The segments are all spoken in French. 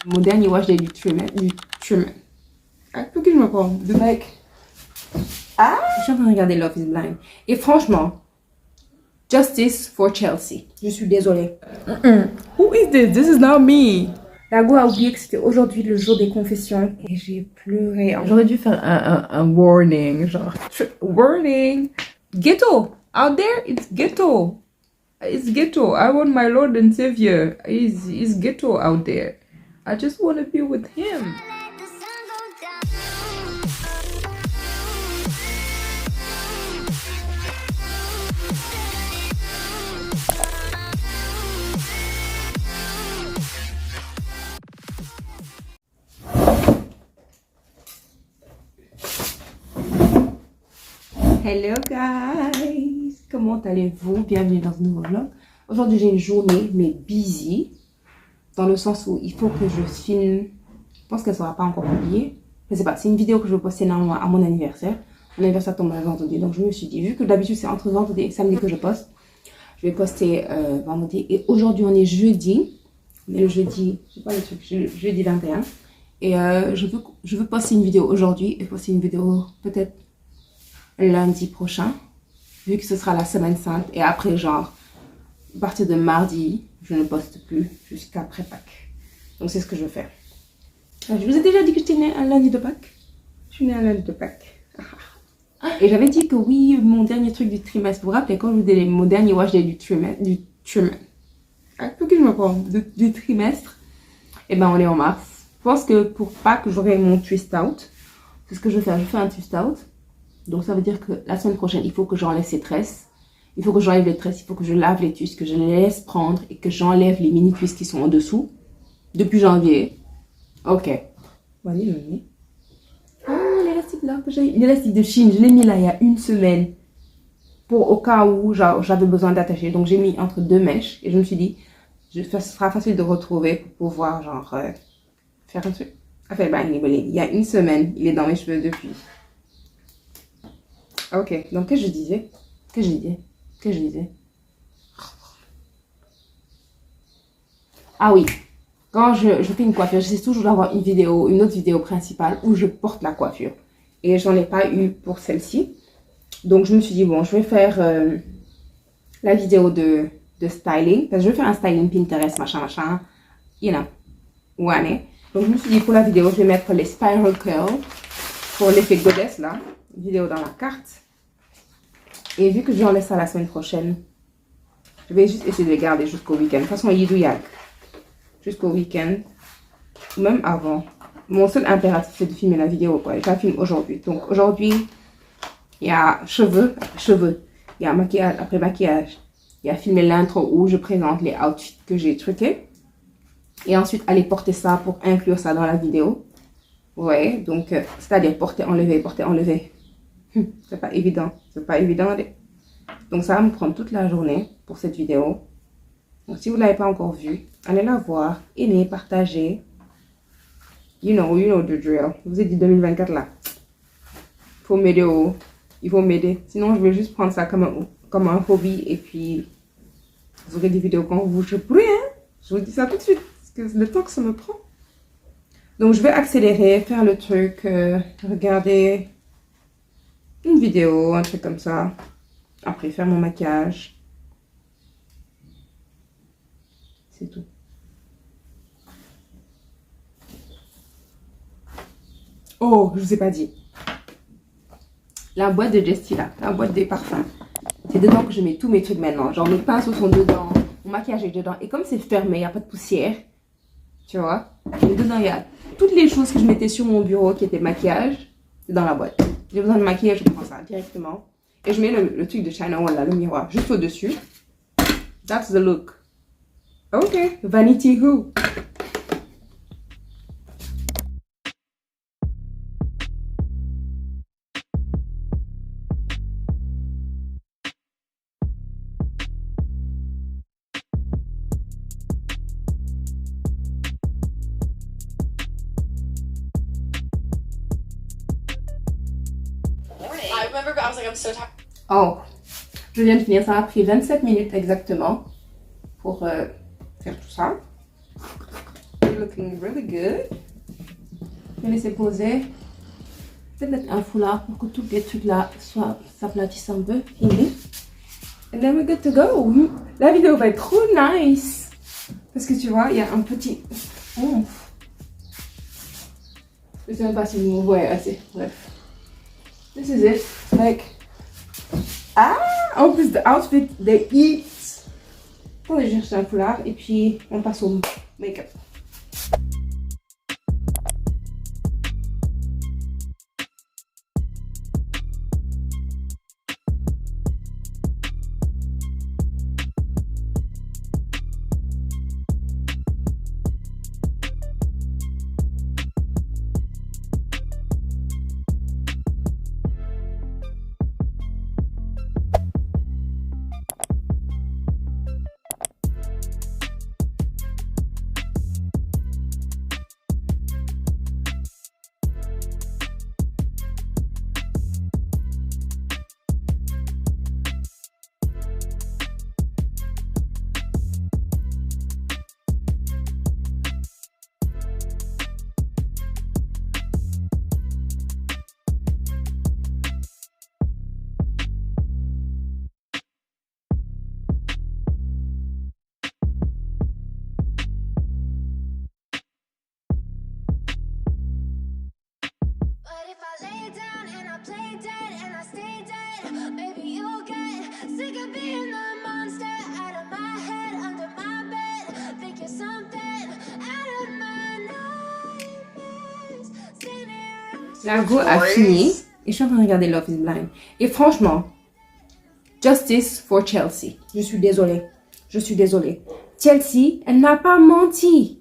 Mon dernier wash day du trimmer. Pour qui je me prends? De mec. Ah! Je suis en train de regarder Love is Blind. Et franchement, justice for Chelsea. Je suis désolée. Who is this? This is not me. La go a oublié que c'était aujourd'hui le jour des confessions. Et j'ai pleuré. J'aurais dû faire un warning, genre. Warning. Ghetto. Out there, it's ghetto. It's ghetto. I want my Lord and Savior. He's ghetto out there. I just want to be with him. Hello guys, comment allez-vous? Bienvenue dans ce nouveau vlog. Aujourd'hui j'ai une journée mais busy, dans le sens où il faut que je filme. Je pense qu'elle ne sera pas encore publiée. Je sais pas, c'est une vidéo que je vais poster normalement à mon anniversaire. Mon anniversaire tombe un vendredi, donc je me suis dit, vu que d'habitude c'est entre vendredi et samedi que je poste, je vais poster vendredi. Et aujourd'hui on est jeudi, on est le jeudi, je sais pas le truc, jeudi 21. Et je veux poster une vidéo aujourd'hui et poster une vidéo peut-être lundi prochain, vu que ce sera la semaine sainte. Et après, genre, à partir de mardi, je ne poste plus jusqu'après Pâques. Donc c'est ce que je vais faire. Je vous ai déjà dit que j'étais née un lundi de Pâques. Je suis née un lundi de Pâques. Et j'avais dit que oui, mon dernier truc du trimestre, vous vous rappelez quand je vous disais mon dernier wash day du trimestre, pour qui je me prends, du trimestre, et ben on est en mars. Je pense que pour Pâques, j'aurai mon twist out. C'est ce que je vais faire, je fais un twist out. Donc ça veut dire que la semaine prochaine, il faut que j'enlève ces tresses. Il faut que j'enlève les tresses, il faut que je lave les twists, que je les laisse prendre et que j'enlève les mini twists qui sont en dessous. Depuis janvier. Ok. Voyez, je l'ai. Ah, l'élastique là, l'élastique de Chine, je l'ai mis là il y a une semaine. Pour au cas où j'avais besoin d'attacher. Donc j'ai mis entre deux mèches et je me suis dit, ce sera facile de retrouver pour pouvoir genre faire un truc. Enfin, ben, il y a une semaine, il est dans mes cheveux depuis. Ok, donc qu'est-ce que je disais? Ah oui, quand je fais une coiffure, j'essaie toujours d'avoir une autre vidéo principale où je porte la coiffure. Et j'en ai pas eu pour celle-ci. Donc je me suis dit, bon, je vais faire la vidéo de styling. Parce que je vais faire un styling Pinterest, machin, you know, ouais. Donc je me suis dit, pour la vidéo, je vais mettre les spiral curls pour l'effet goddess là. Vidéo dans la carte. Et vu que j'en laisse ça la semaine prochaine, je vais juste essayer de les garder jusqu'au week-end. De toute façon, il y a jusqu'au week-end, ou même avant. Mon seul impératif, c'est de filmer la vidéo, quoi. Je la filme aujourd'hui. Donc aujourd'hui, il y a cheveux, il y a maquillage, après maquillage. Il y a filmer l'intro où je présente les outfits que j'ai truqués. Et ensuite, aller porter ça pour inclure ça dans la vidéo. Ouais, donc, c'est-à-dire porter, enlever. C'est pas évident. Donc ça va me prendre toute la journée pour cette vidéo. Donc si vous ne l'avez pas encore vue, allez la voir, aimez, partagez. You know the drill. Je vous ai dit 2024 là. Il faut m'aider. Sinon je vais juste prendre ça comme un hobby et puis vous aurez des vidéos quand vous pourrez, hein. Je vous dis ça tout de suite parce que le temps que ça me prend. Donc je vais accélérer, faire le truc, regarder une vidéo, un truc comme ça. Après, faire mon maquillage. C'est tout. Oh, je vous ai pas dit. La boîte de Jesty là, la boîte des parfums. C'est dedans que je mets tous mes trucs maintenant. Genre mes pinceaux sont dedans, mon maquillage est dedans. Et comme c'est fermé, il n'y a pas de poussière. Tu vois. Et dedans, il y a toutes les choses que je mettais sur mon bureau qui étaient maquillage. C'est dans la boîte. J'ai besoin de maquillage, je prends ça directement. Et je mets le truc de China Wall là, le miroir, juste au-dessus. That's the look. Ok, Vanity Who. I remember, I was like, I'm so tired. Oh, je viens de finir, ça a pris 27 minutes exactement pour faire tout ça. looking really good. Je vais laisser poser. Je vais mettre un foulard pour que tous les trucs là s'aplatissent un peu. Fini. And then we're good to go. La vidéo va être trop nice. Parce que tu vois, il y a un petit... Je sais même pas si vous me voyez assez. Bref. This is it. Like... En plus, the outfit, they eat. Attendez, je cherche un foulard et puis on passe au make-up. La go a fini et je suis en train de regarder Love is Blind. Et franchement, justice for Chelsea. Je suis désolée. Chelsea, elle n'a pas menti.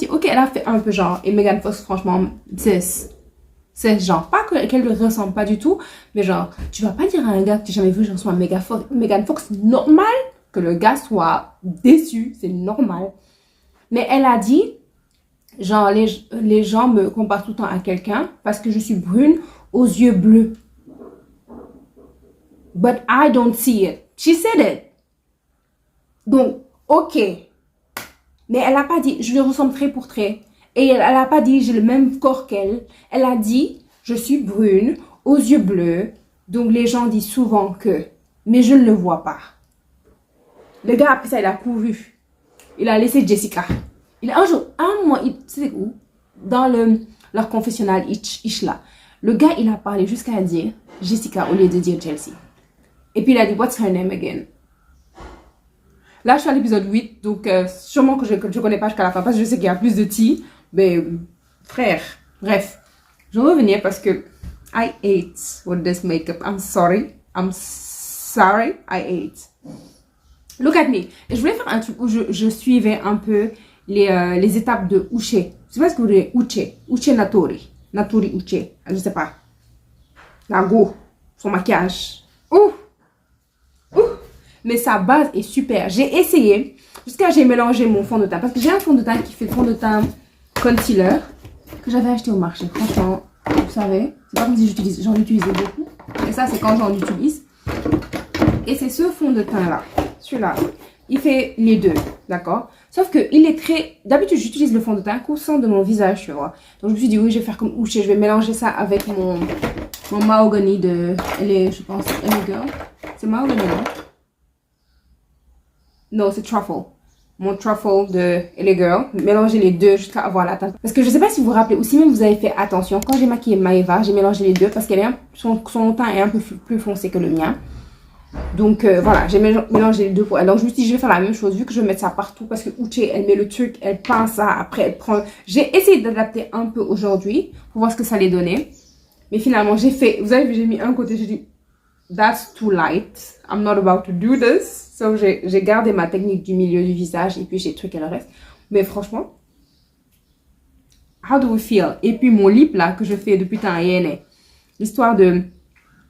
Ok, elle a fait un peu genre. Et Megan Fox, franchement, c'est genre, pas qu'elle ne ressemble pas du tout, mais genre, tu vas pas dire à un gars que tu n'as jamais vu, genre, soit Megan Fox, normal que le gars soit déçu. C'est normal. Mais elle a dit... Genre, les gens me comparent tout le temps à quelqu'un parce que je suis brune aux yeux bleus. But I don't see it. She said it. Donc, ok. Mais elle n'a pas dit, je lui ressemble trait pour trait. Et elle n'a pas dit, j'ai le même corps qu'elle. Elle a dit, je suis brune aux yeux bleus. Donc, les gens disent souvent que. Mais je ne le vois pas. Le gars, après ça, il a couru. Il a laissé Jessica. Un mois, c'était où? Dans leur confessionnal, là. Le gars, il a parlé jusqu'à dire Jessica au lieu de dire Chelsea. Et puis il a dit, what's her name again? Là, je suis à l'épisode 8, donc sûrement que je connais pas jusqu'à la fin, parce que je sais qu'il y a plus de tea. Mais, frère, bref. Je vais revenir parce que I ate with this makeup. I'm sorry, I ate. Look at me. Je voulais faire un truc où je suivais un peu les étapes de Uche. Je sais pas ce que vous voulez. Uche Natori. Natori Uche. Je sais pas. La go. Son maquillage. Ouh. Mais sa base est super. J'ai essayé. Jusqu'à j'ai mélangé mon fond de teint. Parce que j'ai un fond de teint qui fait fond de teint concealer. Que j'avais acheté au marché. Franchement, vous savez. C'est pas comme si j'en utilisais beaucoup. Et ça, c'est quand j'en utilise. Et c'est ce fond de teint là. Celui-là. Il fait les deux. D'accord? Sauf que il est très... D'habitude, j'utilise le fond de teint constant de mon visage, tu vois. Donc, je me suis dit, oui, je vais faire comme Uche. Je vais mélanger ça avec mon mahogany de... je pense, LA Girl. C'est mahogany, non? Non, c'est truffle. Mon truffle de LA Girl. Mélanger les deux jusqu'à avoir la teinte. Parce que je sais pas si vous vous rappelez, ou si même vous avez fait attention. Quand j'ai maquillé Maeva, j'ai mélangé les deux parce qu'elle est son teint est un peu plus foncé que le mien. Donc voilà, j'ai mélangé les deux pour elle. Donc je me suis dit, je vais faire la même chose, vu que je vais mettre ça partout. Parce que Uche, elle met le truc, elle peint ça, après elle prend... J'ai essayé d'adapter un peu aujourd'hui, pour voir ce que ça allait donner. Mais finalement, j'ai fait... Vous avez vu, j'ai mis un côté, j'ai dit, that's too light. I'm not about to do this. So j'ai gardé ma technique du milieu du visage, et puis j'ai truqué le reste. Mais franchement, how do we feel? Et puis mon lip là, que je fais depuis tant hier, l'histoire de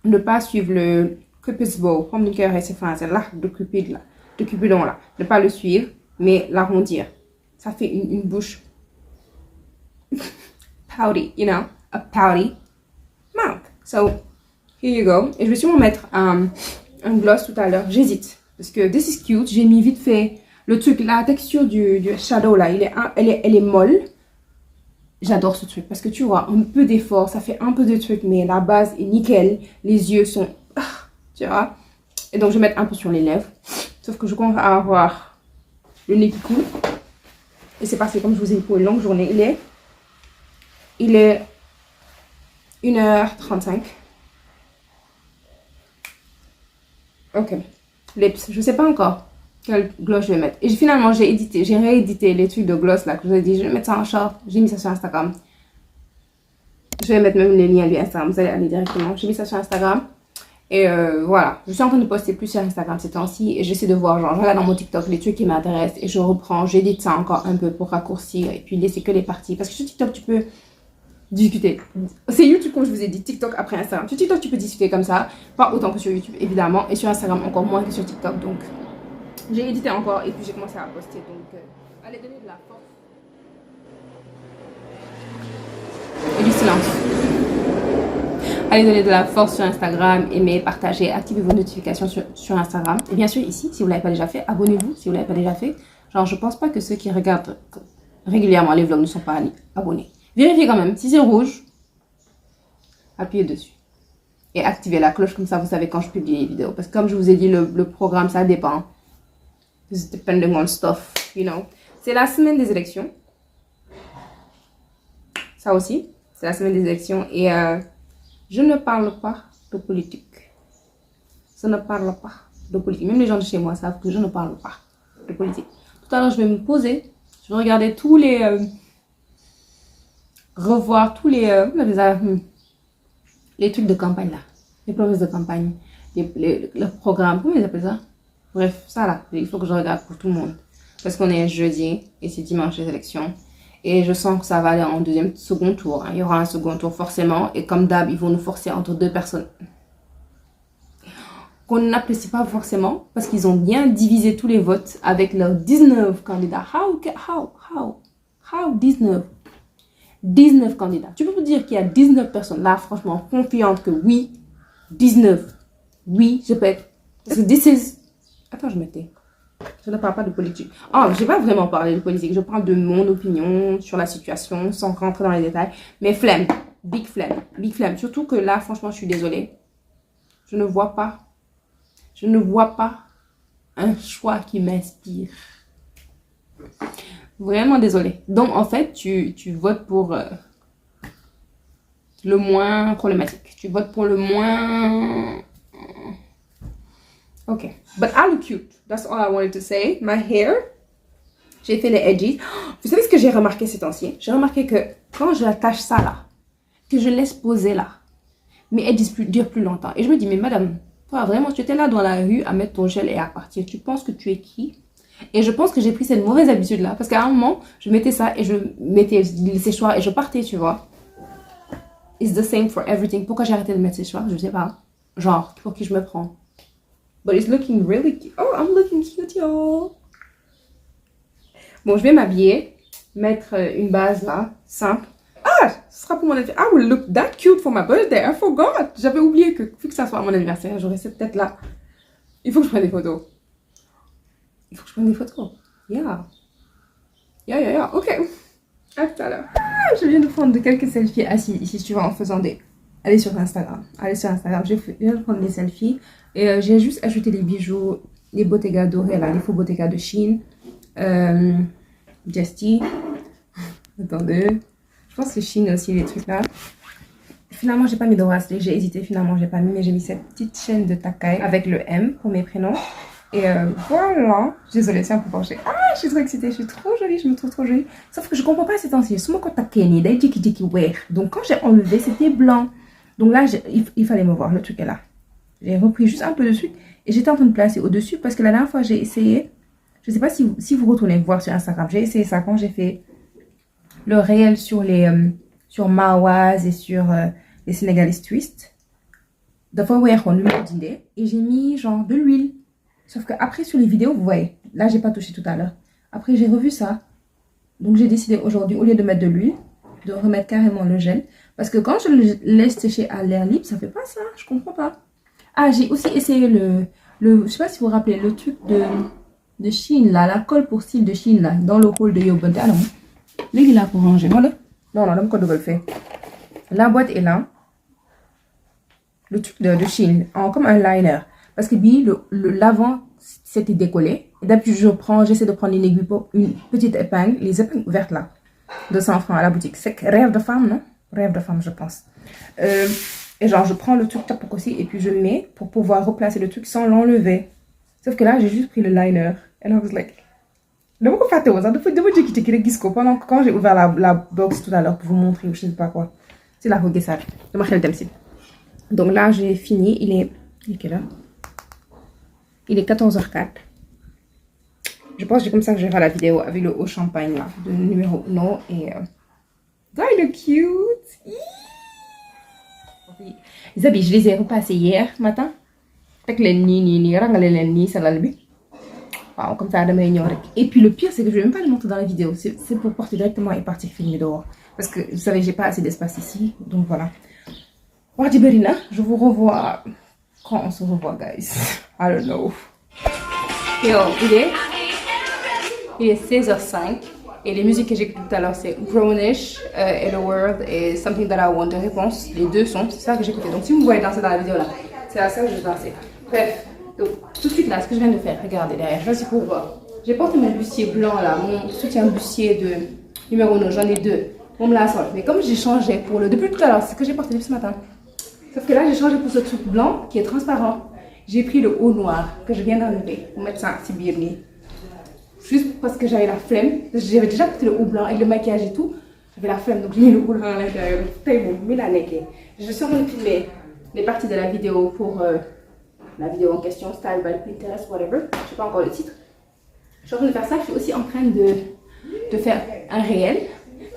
ne pas suivre le... Cupid's bow, comme le cœur et ses fins, c'est là, de Cupidon là. Ne pas le suivre, mais l'arrondir. Ça fait une bouche pouty, you know, a pouty mouth. So, here you go. Et je vais sûrement mettre un gloss tout à l'heure. J'hésite, parce que this is cute. J'ai mis vite fait Le truc, la texture du shadow là, elle est molle. J'adore ce truc parce que tu vois, un peu d'effort, ça fait un peu de truc, mais la base est nickel. Les yeux sont, tu vois. Et donc, je vais mettre un peu sur les lèvres. Sauf que je commence à avoir le nez qui coule. Et c'est parce que, comme je vous ai dit, pour une longue journée, il est 1h35. Ok. Lips, je sais pas encore quel gloss je vais mettre. Et finalement, j'ai réédité les trucs de gloss là que je vous ai dit. Je vais mettre ça en short. J'ai mis ça sur Instagram. Je vais mettre même les liens du Instagram. Vous allez aller directement. J'ai mis ça sur Instagram. Et voilà. Je suis en train de poster plus sur Instagram ces temps-ci. Et j'essaie de voir, genre, je regarde dans mon TikTok les trucs qui m'intéressent. Et je reprends. J'édite ça encore un peu pour raccourcir. Et puis laisser que les parties. Parce que sur TikTok, tu peux discuter. C'est YouTube, comme je vous ai dit, TikTok après Instagram. Sur TikTok, tu peux discuter comme ça. Pas autant que sur YouTube, évidemment. Et sur Instagram, encore moins que sur TikTok. Donc, j'ai édité encore et puis j'ai commencé à poster. Donc, allez donner de la force. Et du silence. Allez donner de la force sur Instagram, aimez, partagez, activez vos notifications sur Instagram. Et bien sûr, ici, si vous ne l'avez pas déjà fait, abonnez-vous si vous ne l'avez pas déjà fait. Genre, je pense pas que ceux qui regardent régulièrement les vlogs ne sont pas abonnés. Vérifiez quand même. Si c'est rouge, appuyez dessus. Et activez la cloche, comme ça vous savez quand je publie les vidéos. Parce que comme je vous ai dit, le programme, ça dépend. It's depending on stuff, you know. C'est la semaine des élections. Ça aussi, c'est la semaine des élections. Et je ne parle pas de politique. Je ne parle pas de politique. Même les gens de chez moi savent que je ne parle pas de politique. Tout à l'heure, je vais me poser. Je vais regarder tous les... revoir tous les trucs de campagne là, les promesses de campagne, le programme, comment ils appellent ça? Bref, ça là, il faut que je regarde pour tout le monde. Parce qu'on est jeudi et c'est dimanche les élections. Et je sens que ça va aller en second tour. Hein. Il y aura un second tour forcément. Et comme d'hab, ils vont nous forcer entre deux personnes qu'on n'apprécie pas forcément. Parce qu'ils ont bien divisé tous les votes avec leurs 19 candidats. How 19? 19 candidats. Tu peux me dire qu'il y a 19 personnes là, franchement, confiantes que oui, 19. Oui, je peux être. Parce que this is... Attends, je me tais. Je ne parle pas de politique. Oh, je n'ai pas vraiment parlé de politique. Je parle de mon opinion sur la situation, sans rentrer dans les détails. Mais flemme. Big flemme. Big flemme. Surtout que là, franchement, je suis désolée. Je ne vois pas un choix qui m'inspire. Vraiment désolée. Donc, en fait, tu votes pour le moins problématique. Tu votes pour le moins... Ok. But I look cute. That's all I wanted to say. My hair. J'ai fait les edges. Vous savez ce que j'ai remarqué ces temps-ci? J'ai remarqué que quand j'attache ça là, que je laisse poser là, mes edges durent plus longtemps. Et je me dis, mais madame, toi, vraiment, tu étais là dans la rue à mettre ton gel et à partir. Tu penses que tu es qui? Et je pense que j'ai pris cette mauvaise habitude là. Parce qu'à un moment, je mettais ça et je mettais les séchoirs et je partais, tu vois. It's the same for everything. Pourquoi j'ai arrêté de mettre séchoirs? Je sais pas. Genre, pour qui je me prends? But it's looking really cute. Oh, I'm looking cute, y'all. Bon, je vais m'habiller. Mettre une base là, simple. Ah, ce sera pour mon anniversaire. I will look that cute for my birthday. I forgot. J'avais oublié que, vu que ça soit mon anniversaire, j'aurais cette tête là. Il faut que je prenne des photos. Il faut que je prenne des photos. Yeah. Ok. À tout à l'heure. Ah, je viens de prendre quelques selfies assis ici, tu vois, en faisant des... Allez sur Instagram. Je viens de prendre des selfies. Et j'ai juste ajouté les bijoux, les Bottega dorés, là, les faux Bottega de Chine. Justy. Attendez. Je pense que c'est Chine aussi, les trucs là. Finalement, j'ai pas mis de bracelet. J'ai hésité, finalement, j'ai pas mis. Mais j'ai mis cette petite chaîne de Takai avec le M pour mes prénoms. Et voilà. Désolée, c'est un peu penché. Ah, je suis trop excitée. Je suis trop jolie. Je me trouve trop jolie. Sauf que je comprends pas ces temps-ci. Donc, quand j'ai enlevé, c'était blanc. Donc là, il fallait me voir. Le truc est là. J'ai repris juste un peu dessus. Et j'étais en train de placer au-dessus. Parce que la dernière fois, j'ai essayé. Je sais pas si vous retournez voir sur Instagram. J'ai essayé ça quand j'ai fait le réel sur les... sur Mawaz et sur les Sénégalais Twist. D'abord, ouais, on lui dit. Et j'ai mis genre de l'huile. Sauf qu'après, sur les vidéos, vous voyez, là, j'ai pas touché tout à l'heure. Après, j'ai revu ça. Donc, j'ai décidé aujourd'hui, au lieu de mettre de l'huile, de remettre carrément le gel. Parce que quand je le laisse sécher à l'air libre, ça fait pas ça. Je comprends pas. Ah, j'ai aussi essayé je sais pas si vous vous rappelez, le truc de de Chine là, la colle pour cils de Chine là, dans le hall de Yobante. Alors, léegi laa ko ranger, voilà. Non, dama ko dugal fee. La boîte est là. Le truc de Chine, comme un liner. Parce que l'avant, c'était décollé. D'habitude, j'essaie de prendre une aiguille pour une petite épingle, les épingles ouvertes là. 200 francs à la boutique. C'est rêve de femme, non? Rêve de femme, je pense. Et genre, je prends le truc tapoc aussi et puis je mets pour pouvoir replacer le truc sans l'enlever. Sauf que là, j'ai juste pris le liner. And I was like... Pendant que quand j'ai ouvert la box tout à l'heure pour vous montrer, je ne sais pas quoi. C'est la reguessage. Donc là, j'ai fini. Il est quelle heure? Il est 14h04. Je pense que c'est comme ça que je vais faire la vidéo avec le haut champagne là, de numéro 1 et... Kind of cute. Les habits, je les ai repassés hier matin. Avec les ni, rangale les ni, ça l'a bi. Wow, comme ça, demain, et puis le pire, c'est que je ne vais même pas le montrer dans la vidéo. C'est pour porter directement et partir filmer dehors. Parce que vous savez, j'ai pas assez d'espace ici. Donc voilà. Je vous revois quand on se revoit, guys. I don't know. Yo, il est 16h05. Et les musiques que j'ai écoutées tout à l'heure, c'est Grownish, Hello World et Something That I Want de Réponse. Les deux sons, c'est ça que j'ai écouté. Donc si vous me voyez danser dans la vidéo là, c'est à ça que je dansais. Bref, donc tout de suite là, ce que je viens de faire, regardez derrière, je vais essayer pour voir. J'ai porté mon bustier blanc là, mon soutien bustier de numéro 1, j'en ai deux. On me l'a sorti. Mais comme j'ai changé pour le... Depuis tout à l'heure, c'est ce que j'ai porté depuis ce matin. Sauf que là, j'ai changé pour ce truc blanc qui est transparent. J'ai pris le haut noir que je viens d'enlever pour mettre ça à Sibirni. Juste parce que j'avais la flemme. J'avais déjà porté le haut blanc avec le maquillage et tout. J'avais la flemme, donc j'ai mis le haut blanc à l'intérieur. Je suis en train de filmer les parties de la vidéo pour la vidéo en question, Style by Pinterest, whatever. Je ne sais pas encore le titre. Je suis en train de faire ça. Je suis aussi en train de faire un réel.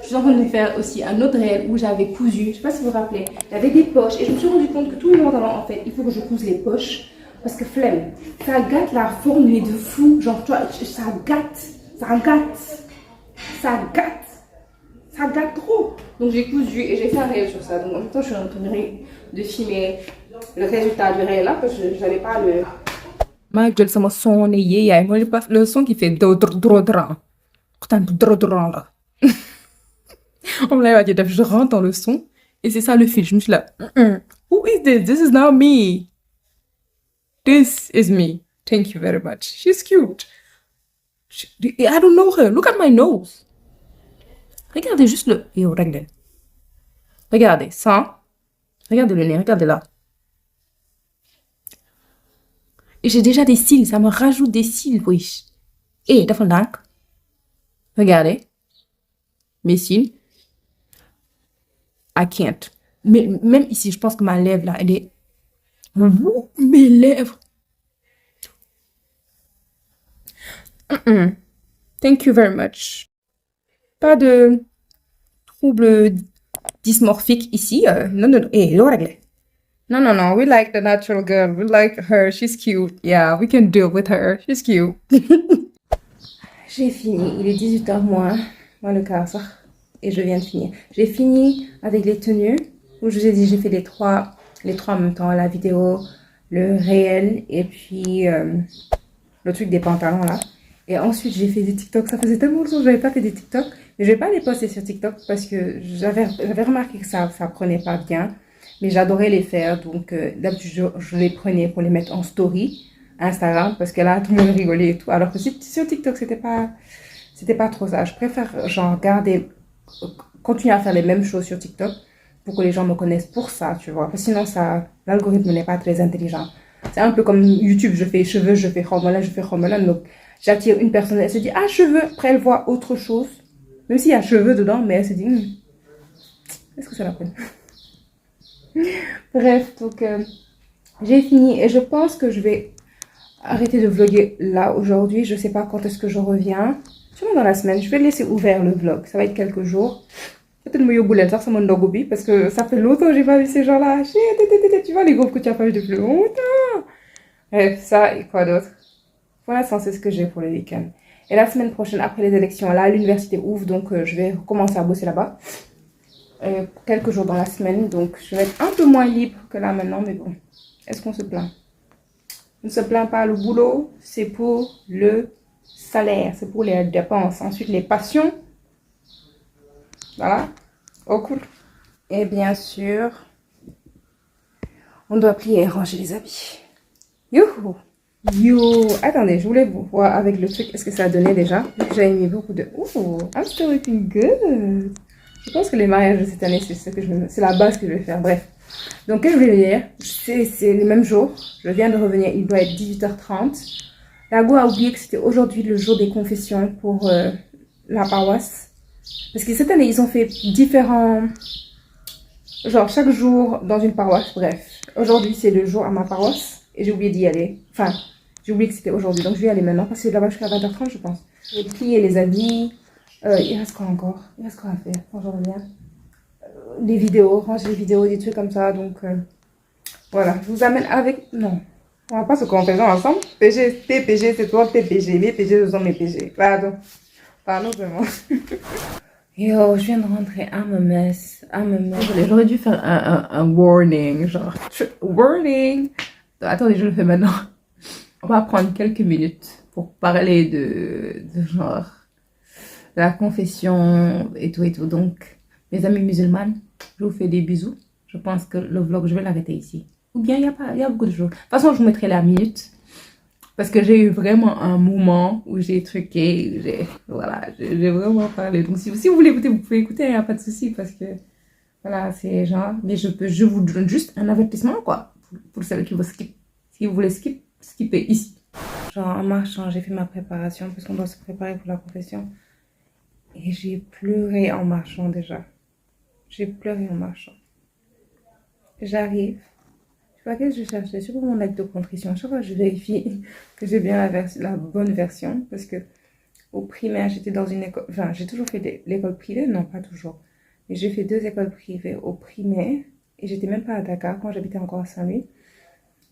Je suis en train de faire aussi un autre réel où j'avais cousu. Je ne sais pas si vous vous rappelez. Il y avait des poches et je me suis rendu compte que tous les pantalons, en fait, il faut que je couse les poches. Parce que flemme, ça gâte la forme, mais de fou. Genre, toi, ça gâte trop. Donc, j'ai cousu et j'ai fait un réel sur ça. Donc, en même temps, je suis en train de filmer le résultat du réel là parce que je n'avais pas le. Michael, ça m'a sonné. Le son qui fait je rentre dans le son et c'est ça le fil. Je me suis là, who is this? This is not me. This is me. Thank you very much. She's cute. I don't know her. Look at my nose. Regardez juste le... Yo, regardez, ça. Regardez le nez, regardez là. Et j'ai déjà des cils, ça me rajoute des cils, wesh. Et, regardez. Mes cils. I can't. Mais même ici, je pense que ma lèvre là, elle est... Mes lèvres. Thank you very much. Pas de trouble dysmorphique ici. Non. Non. We like the natural girl. We like her. She's cute. Yeah, we can deal with her. She's cute. J'ai fini. Il est 18h moins le quart, ça. Et je viens de finir. J'ai fini avec les tenues. Où je vous ai dit, j'ai fait les trois en même temps. La vidéo, le réel et puis le truc des pantalons là. Et ensuite, j'ai fait des TikTok. Ça faisait tellement longtemps que je n'avais pas fait des TikTok. Mais je ne vais pas les poster sur TikTok parce que j'avais remarqué que ça prenait pas bien. Mais j'adorais les faire. Donc, d'habitude, je les prenais pour les mettre en story Instagram. Parce que là, tout le monde rigolait et tout. Alors que sur TikTok, c'était pas trop ça. Je préfère genre continuer à faire les mêmes choses sur TikTok pour que les gens me connaissent pour ça, tu vois. Parce que sinon, l'algorithme n'est pas très intelligent. C'est un peu comme YouTube. Je fais cheveux, je fais romola, je fais romola. Donc, j'attire une personne, elle se dit, ah, cheveux. Après, elle voit autre chose. Même s'il y a cheveux dedans, mais elle se dit, est-ce que ça la peine? Bref, donc, j'ai fini. Et je pense que je vais arrêter de vlogger là, aujourd'hui. Je sais pas quand est-ce que je reviens. Sûrement dans la semaine. Je vais laisser ouvert le vlog. Ça va être quelques jours. Peut-être me yobouler ça, c'est mon dogobi. Parce que ça fait longtemps que j'ai pas vu ces gens-là. Tu vois les groupes que tu as pas vu depuis longtemps. Bref, ça et quoi d'autre? Pour l'instant, c'est ce que j'ai pour le week-end. Et la semaine prochaine, après les élections, là, l'université ouvre, donc je vais commencer à bosser là-bas. Quelques jours dans la semaine, donc je vais être un peu moins libre que là maintenant, mais bon, est-ce qu'on se plaint? On ne se plaint pas, le boulot, c'est pour le salaire, c'est pour les dépenses. Ensuite, les passions. Voilà. Oh, cool. Et bien sûr, on doit plier et ranger les habits. Youhou! Yo! Attendez, je voulais vous voir avec le truc. Est-ce que ça a donné déjà? J'ai mis beaucoup de... Ouh! I'm still looking good! Je pense que les mariages de cette année, c'est la base que je vais faire. Bref. Donc, qu'est-ce que je vais dire? C'est le même jour. Je viens de revenir. Il doit être 18h30. La Go a oublié que c'était aujourd'hui le jour des confessions pour la paroisse. Parce que cette année, ils ont fait différents... Genre, chaque jour dans une paroisse. Bref. Aujourd'hui, c'est le jour à ma paroisse. Et j'ai oublié d'y aller. Enfin, j'ai oublié que c'était aujourd'hui. Donc, je vais y aller maintenant. Parce que là-bas jusqu'à 20h30, je pense. Je vais plier les habits. Il reste quoi encore? Il reste quoi à faire quand je reviens? Des vidéos, ranger les vidéos, des trucs comme ça. Donc, voilà. Je vous amène avec... Non. On va pas se confesser ensemble. PG, tes PG, c'est toi, tes PG. Mes PG, ce sont mes PG. Pardon. Pardon, vraiment. Yo, je viens de rentrer. I'm a mess. J'aurais dû faire un warning, genre. Warning! Attendez, je le fais maintenant. On va prendre quelques minutes pour parler de genre la confession et tout et tout. Donc, mes amis musulmanes, je vous fais des bisous. Je pense que le vlog, je vais l'arrêter ici. Ou bien, il y a beaucoup de choses. De toute façon, je vous mettrai la minute. Parce que j'ai eu vraiment un moment où j'ai truqué. Voilà, j'ai vraiment parlé. Donc, si vous voulez écouter, vous pouvez écouter. Il n'y a pas de souci. Parce que, voilà, c'est genre... Mais je vous donne juste un avertissement, quoi. Pour celles qui vont skip. Si vous voulez skipper ici. Genre, en marchant, j'ai fait ma préparation. Parce qu'on doit se préparer pour la confession. Et j'ai pleuré en marchant déjà. J'ai pleuré en marchant. J'arrive. Je sais pas quelle je cherchais. C'est pour mon acte de contrition. Chaque fois, je vérifie que j'ai bien la bonne version. Parce que au primaire, j'étais dans une école... Enfin, j'ai toujours fait l'école privée. Non, pas toujours. Mais j'ai fait 2 écoles privées au primaire. Et j'étais même pas à Dakar quand j'habitais encore à Saint-Louis.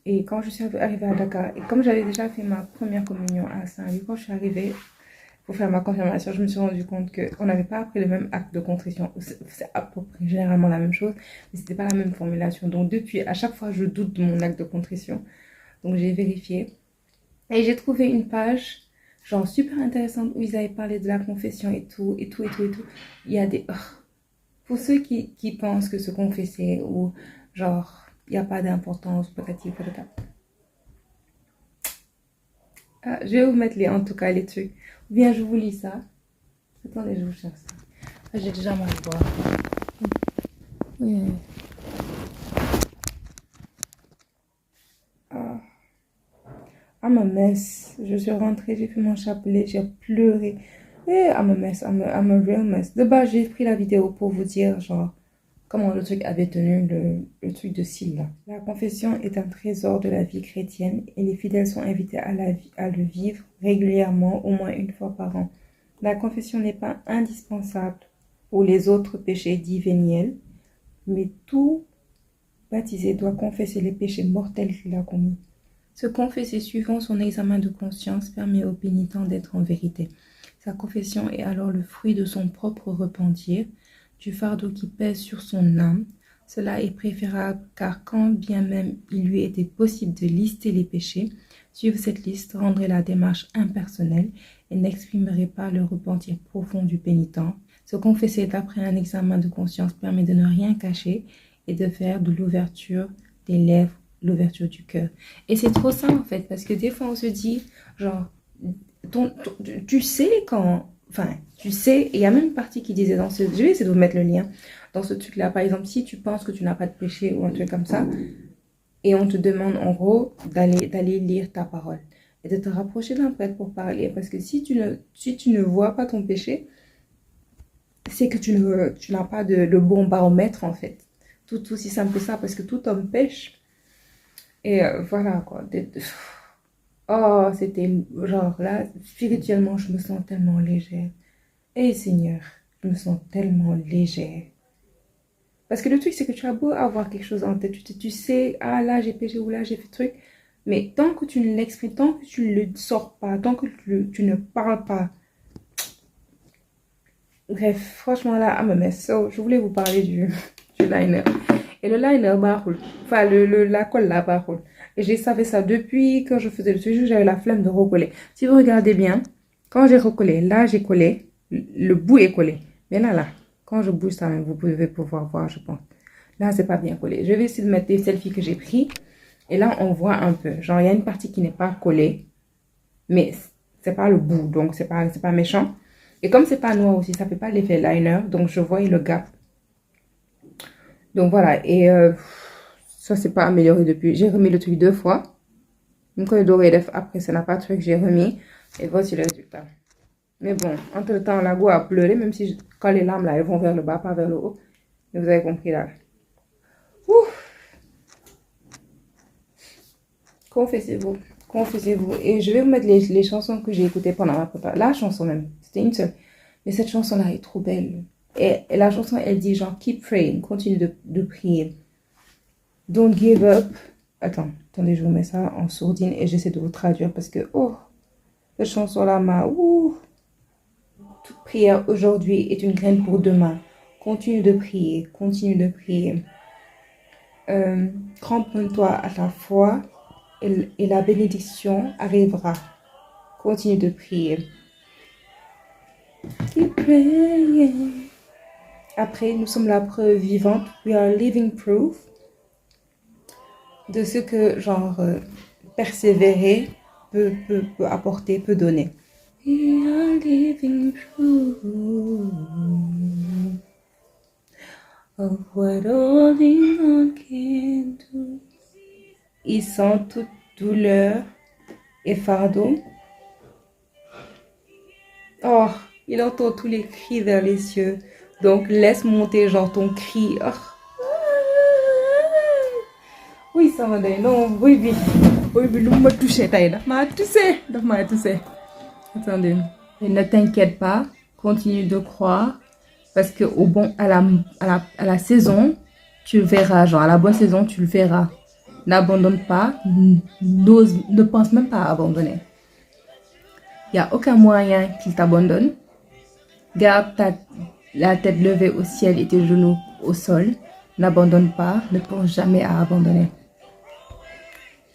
Et quand je suis arrivée à Dakar, et comme j'avais déjà fait ma première communion à Saint-Louis, quand je suis arrivée pour faire ma confirmation, je me suis rendu compte qu'on n'avait pas appris le même acte de contrition. C'est à peu près généralement la même chose, mais c'était pas la même formulation. Donc depuis, à chaque fois, je doute de mon acte de contrition. Donc j'ai vérifié. Et j'ai trouvé une page, genre super intéressante, où ils avaient parlé de la confession et tout, et tout, et tout, et tout. Il y a des... Pour ceux qui pensent que se confesser, ou genre, il n'y a pas d'importance, patati, patata. Ah, je vais vous mettre en tout cas les trucs. Ou bien je vous lis ça. Attendez, je vous cherche ça. Ah, j'ai déjà mal boire. Oui. Ah. I'm a mess. Je suis rentrée, j'ai fait mon chapelet, j'ai pleuré. I'm a mess, I'm a real mess. De base, j'ai pris la vidéo pour vous dire, genre, comment le truc avait tenu, le truc de Sylla. La confession est un trésor de la vie chrétienne et les fidèles sont invités à le vivre régulièrement, au moins une fois par an. La confession n'est pas indispensable pour les autres péchés dits véniels, mais tout baptisé doit confesser les péchés mortels qu'il a commis. Se confesser suivant son examen de conscience permet au pénitent d'être en vérité. Sa confession est alors le fruit de son propre repentir, du fardeau qui pèse sur son âme. Cela est préférable car quand bien même il lui était possible de lister les péchés, suivre cette liste rendrait la démarche impersonnelle et n'exprimerait pas le repentir profond du pénitent. Se confesser d'après un examen de conscience permet de ne rien cacher et de faire de l'ouverture des lèvres l'ouverture du cœur. Et c'est trop ça en fait, parce que des fois on se dit, genre, tu sais quand... Enfin, tu sais, il y a même une partie qui disait dans ce... Je vais essayer de vous mettre le lien. Dans ce truc-là, par exemple, si tu penses que tu n'as pas de péché ou un truc comme ça, et on te demande en gros d'aller lire ta parole et de te rapprocher d'un prêtre pour parler. Parce que si tu ne vois pas ton péché, c'est que tu n'as pas le bon baromètre en fait. Tout aussi simple que ça, parce que tout homme pêche. Et voilà quoi. Oh, c'était genre là, spirituellement, je me sens tellement légère. Eh Seigneur, je me sens tellement légère. Parce que le truc, c'est que tu as beau avoir quelque chose en tête, tu sais, ah là j'ai péché ou là j'ai fait truc. Mais tant que tu ne l'exprimes, tant que tu ne le sors pas, tant que tu ne parles pas. Bref, franchement là, I'm a mess. So, je voulais vous parler du liner. Et le liner, enfin la colle là, et je savais ça depuis quand je faisais le sujet, j'avais la flemme de recoller. Si vous regardez bien, Quand j'ai recollé, là j'ai collé, le bout est collé. Mais là, quand je bouge ça, vous pouvez pouvoir voir, je pense. Là, c'est pas bien collé. Je vais essayer de mettre des selfies que j'ai pris. Et là, on voit un peu. Genre, il y a une partie qui n'est pas collée. Mais c'est pas le bout. Donc, c'est pas méchant. Et comme c'est pas noir aussi, ça fait pas l'effet liner. Donc, je vois le gap. Donc, voilà. Et ça, c'est pas amélioré depuis. J'ai remis le truc 2 fois. Une fois doré, après, ça n'a pas de truc. J'ai remis. Et voici le résultat. Mais bon, entre-temps, la go a pleuré. Même si quand les larmes, là, elles vont vers le bas, pas vers le haut. Mais vous avez compris, là. Ouf. Confessez-vous, confessez-vous. Et je vais vous mettre les chansons que j'ai écoutées pendant ma préparation. La chanson même, c'était une seule. Mais cette chanson-là est trop belle. Et la chanson, elle dit genre, keep praying, continue de prier. Don't give up. Attendez, je vous mets ça en sourdine et j'essaie de vous traduire parce que, oh, cette chanson-là m'a, ouh. Toute prière aujourd'hui est une graine pour demain. Continue de prier, continue de prier. Cramponne-toi à ta foi. Et la bénédiction arrivera. Continue de prier. Keep praying. Après, nous sommes la preuve vivante. We are living proof de ce que, genre, persévérer peut apporter, peut donner. We are living proof of what holding on can do. Il sent toute douleur et fardeau. Oh, il entend tous les cris vers les cieux. Donc, laisse monter, genre, ton cri. Oh. Oui, ça va d'ailleurs. Non, oui, oui. Oui, oui, l'homme m'a touché, taille. M'a touché. Attendez. Et ne t'inquiète pas. Continue de croire. Parce que à la saison, tu le verras. Genre, à la bonne saison, tu le verras. N'abandonne pas, ne pense même pas à abandonner. Il n'y a aucun moyen qu'il t'abandonne. Garde la tête levée au ciel et tes genoux au sol. N'abandonne pas, ne pense jamais à abandonner.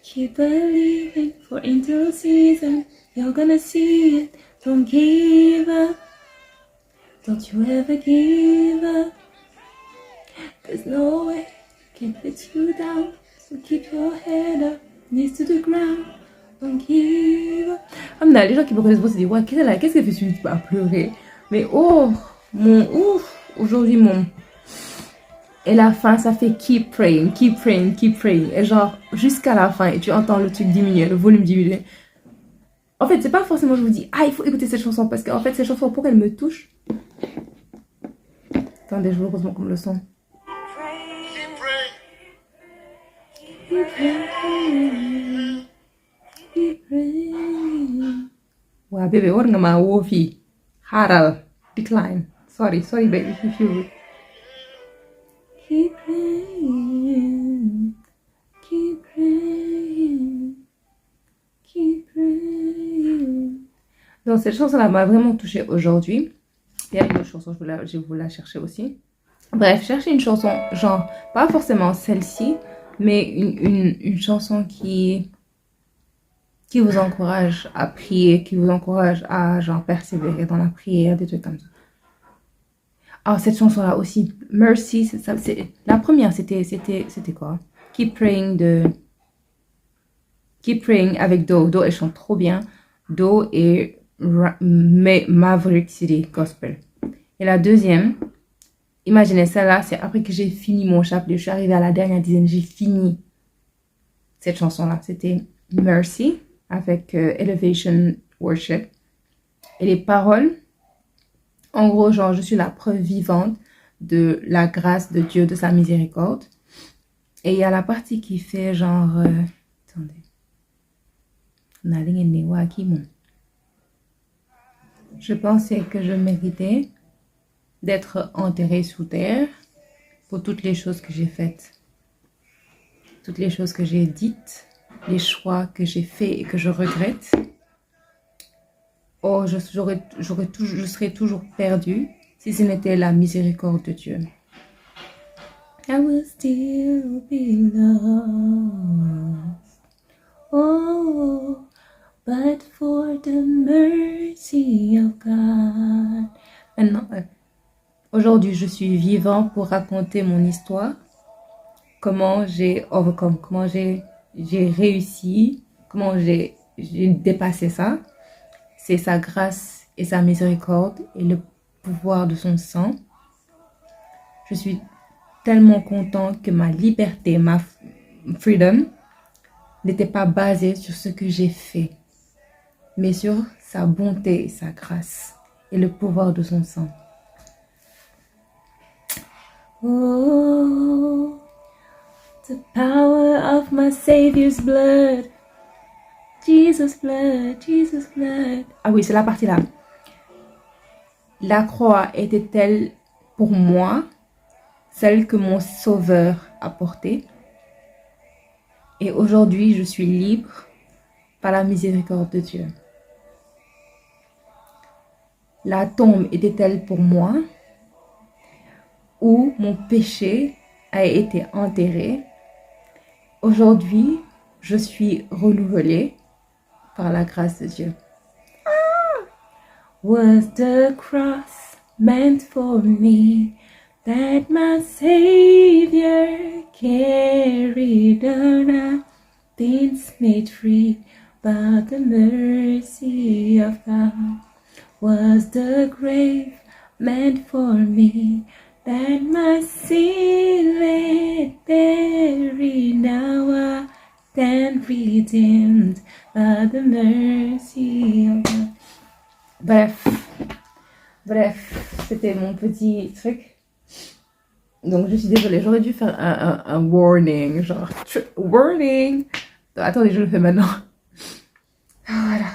Keep believing for into season. You're gonna see it. Don't give up. Don't you ever give up. There's no way can let you down. So keep your head up, knees to the ground, don't give up. Les gens qui me connaissent beaucoup se disent, ouais, qu'est-ce qu'elle fait sur YouTube à pleurer? Mais oh, aujourd'hui, et la fin, ça fait keep praying, keep praying, keep praying. Et genre, jusqu'à la fin, et tu entends le truc diminuer, le volume diminuer. En fait, c'est pas forcément, je vous dis, il faut écouter cette chanson, parce qu'en fait, cette chanson, pour qu'elle me touche. Attendez, je veux heureusement comme le son. Wow, baby, what am I wofi? Haral, decline. Sorry, baby, if you. Keep praying, keep praying, keep praying. Donc cette chanson-là m'a vraiment touchée aujourd'hui. Il y a une autre chanson, je vais vous la chercher aussi. Bref, cherchez une chanson, genre, pas forcément celle-ci, mais une chanson qui vous encourage à prier, qui vous encourage à genre persévérer dans la prière, des trucs comme ça. Ah, cette chanson-là aussi, Mercy, la première, c'était quoi? Keep Praying avec Do, elle chante trop bien. Do et Maverick City Gospel. Et la deuxième, imaginez ça là, c'est après que j'ai fini mon chapelet, je suis arrivée à la dernière dizaine, j'ai fini cette chanson-là. C'était Mercy avec Elevation Worship. Et les paroles, en gros, genre, je suis la preuve vivante de la grâce de Dieu, de sa miséricorde. Et il y a la partie qui fait genre... attendez. Je pensais que je méritais d'être enterrée sous terre pour toutes les choses que j'ai faites. Toutes les choses que j'ai dites, les choix que j'ai faits et que je regrette. Oh, je serais toujours perdue si ce n'était la miséricorde de Dieu. I will still be lost. Oh, but for the mercy of God. Maintenant, aujourd'hui, je suis vivant pour raconter mon histoire, comment j'ai overcome, comment j'ai réussi, comment j'ai dépassé ça. C'est sa grâce et sa miséricorde et le pouvoir de son sang. Je suis tellement content que ma liberté, ma freedom, n'était pas basée sur ce que j'ai fait, mais sur sa bonté, sa grâce et le pouvoir de son sang. Oh, the power of my Savior's blood. Jesus blood, Jesus blood. Ah oui, c'est la partie là. La croix était-elle pour moi celle que mon Sauveur a portée? Et aujourd'hui, je suis libre par la miséricorde de Dieu. La tombe était-elle pour moi où mon péché a été enterré? Aujourd'hui, je suis renouvelée par la grâce de Dieu. Was the cross meant for me, that my Savior carried on? I've been made free by the mercy of God. Was the grave meant for me, that my sin lay buried? Now I stand redeemed by the mercy of God. Bref, c'était mon petit truc. Donc je suis désolée, j'aurais dû faire un warning, genre warning. Attendez, je le fais maintenant. Voilà.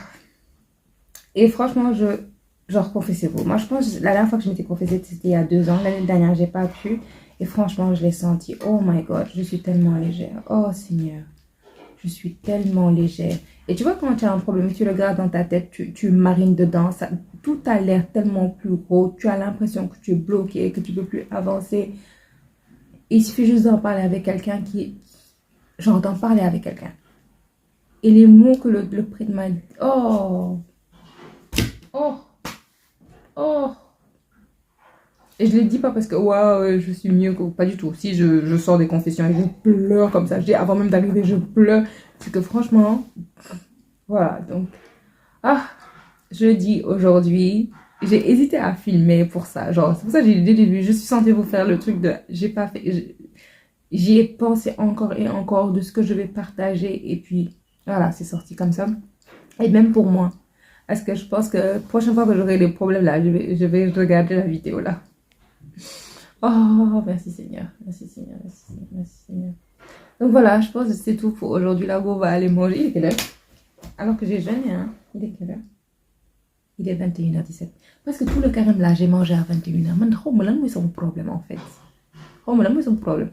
Et franchement, genre confessez-vous. Moi je pense que la dernière fois que je m'étais confessée, c'était il y a 2 ans. L'année dernière, j'ai pas pu. Et franchement, je l'ai senti. Oh my God, je suis tellement légère. Oh Seigneur, je suis tellement légère. Et tu vois, quand tu as un problème, tu le gardes dans ta tête, tu marines dedans, ça, tout a l'air tellement plus gros, tu as l'impression que tu es bloqué, que tu ne peux plus avancer. Il suffit juste d'en parler avec quelqu'un genre d'en parler avec quelqu'un. Et les mots que le prêtre m'a dit, oh. Et je ne le dis pas parce que, waouh, je suis mieux que... Pas du tout. Si je sors des confessions et je pleure comme ça, je dis, avant même d'arriver, je pleure. C'est que franchement, voilà. Donc, je dis aujourd'hui, j'ai hésité à filmer pour ça. Genre, c'est pour ça que j'ai dit au début, je suis censée vous faire le truc de... J'ai pas fait... J'y ai pensé encore et encore de ce que je vais partager. Et puis, voilà, c'est sorti comme ça. Et même pour moi. Parce que je pense que la prochaine fois que j'aurai des problèmes là, je vais regarder la vidéo là. Oh, merci Seigneur, merci Seigneur, merci Seigneur, merci Seigneur. Donc voilà, je pense que c'est tout pour aujourd'hui. Là, on va aller manger. Il est quelle heure? Alors que j'ai jeûné, hein. Il est quelle heure? Il est 21h17. Parce que tout le carême là, j'ai mangé à 21h. Man, c'est son problème en fait. C'est son problème.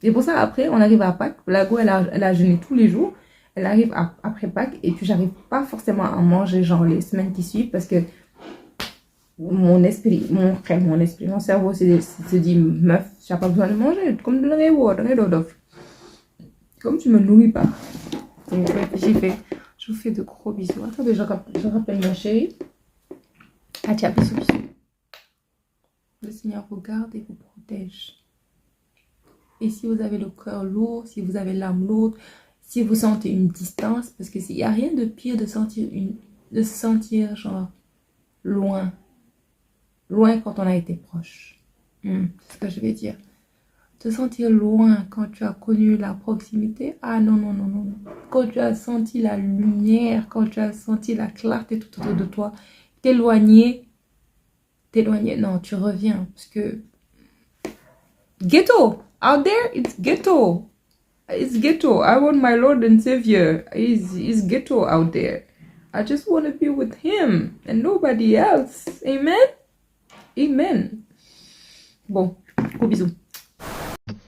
Et pour ça, après, on arrive à Pâques. La go, elle a jeûné tous les jours. Elle arrive après Pâques. Et puis, j'arrive pas forcément à manger genre les semaines qui suivent. Parce que mon cerveau se dit, meuf, tu n'as pas besoin de manger. Comme de la comme tu me nourris pas. Donc, j'ai fait, je vous fais de gros bisous. Attendez, je rappelle ma chérie. Tiens, bisous, bisous. Le Seigneur vous garde et vous protège. Et si vous avez le cœur lourd, si vous avez l'âme lourde, si vous sentez une distance, parce que il n'y a rien de pire de se sentir genre loin. Loin quand on a été proche. C'est ce que je vais dire. Te sentir loin quand tu as connu la proximité. Ah non. Quand tu as senti la lumière, quand tu as senti la clarté tout autour de toi. T'éloigner. Non, tu reviens. Parce que ghetto. Out there, it's ghetto. It's ghetto. I want my Lord and Savior. He's ghetto out there. I just want to be with him and nobody else. Amen? Amen. Bon, gros bisous.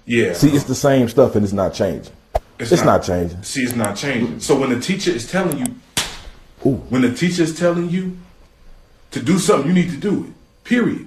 Yeah. See, it's the same stuff and it's not changing. It's not changing. See, it's not changing. So when the teacher is telling you, Ooh. when the teacher is telling you to do something, you need to do it. Period.